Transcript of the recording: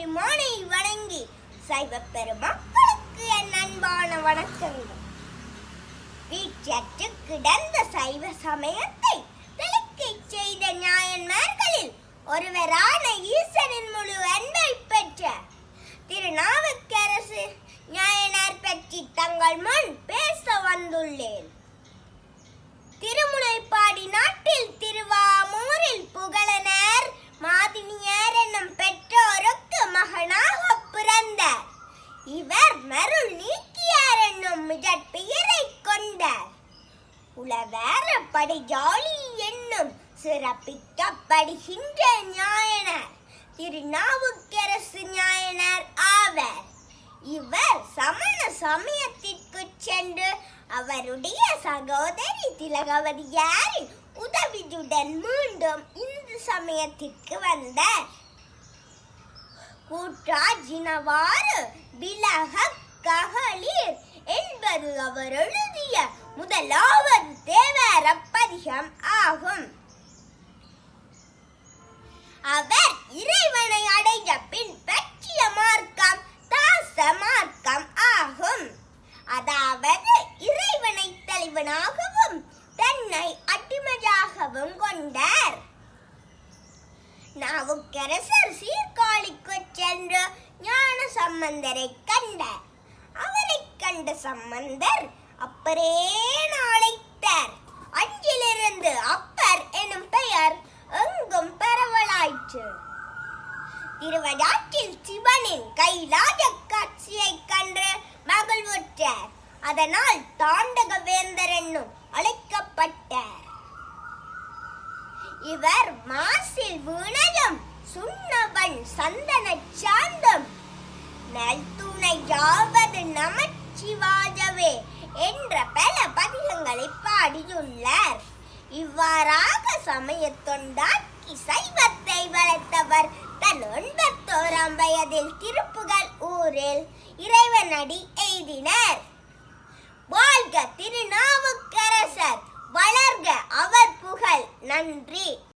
பெருமானை வணங்கி சைவ பெருமக்களுக்கு என் அன்பான வணக்கங்கள். வீச்சற்று கிடந்த சைவ சமயத்தை தெளிக்கச் செய்த நாயன்மார்களில் ஒருவரான ஈசனின் முழு அன்பை பெற்ற திருநாவுக்கரசு நாயனார் பற்றி தங்கள் முன் பேச வந்துள்ளேன். திருமுனைப்பாடி நாட்டில் திருவாமூரில் புகழனர் மாதினியார் என்னும் பெற்றோருக்கு மகனாக பிறந்தார். இவர் மருள் நீக்கியார் என்னும் மிகப்பெயரை கொண்டார். உளவேற படிஜாலி என்னும் சிறப்பிக்கப்படுகின்ற நாயனார் திருநாவுக்கரசு நாயனார் ஆவர். இவர் சமண சமயத்திற்கு சென்று அவருடைய சகோதரி திலகவதியாரின் உதவியுடன் மீண்டும் இந்து சமயத்திற்கு வந்தார். கூற்றாஜினவாறு விலக ககலீர் என்பது அவர் எழுதிய முதலாவது தேவார பதிகம் ஆகும். அவர் இறைவனை அடைந்த பின் பற்றிய மார்க்கம் தாச மார்க்கம் ஆகும். அதாவது இறைவனை தலைவனாகவும் தன்னை அடிமையாகவும் கொண்டார். நாவுக்கரசர் சீர்காழிக்கு சென்று ஞான சம்பந்தரை கண்டார். அவரை கண்ட சம்பந்தர் அப்பரே அழைத்தார். அஞ்சிலிருந்து அப்பர் எனும் பெயர் எங்கும் பரவலாயிற்று. திருவடாற்றில் சிவனின் கைலாய காட்சியை கண்டு மகிழ்வுற்றார். அதனால் தாண்டக வேந்தர் என்னும் அழைக்கப்பட்டார். இவர் மாசில் வீணையும் சுண்ணவன் சந்தன சாந்தம் நல் துணையாவது நமச்சிவாயவே என்ற பல பதிகங்களை பாடியுள்ளார். இவ்வாறாக சமய தொண்டாக்கி சைவத்தை வளர்த்தவர் தன் 81ஆம் வயதில் திருப்புகழ் ஊரில் இறைவனடி எய்தினர். வாழ்க திருநாவுக்கரசர், வளர்க அவர் புகழ். நன்றி.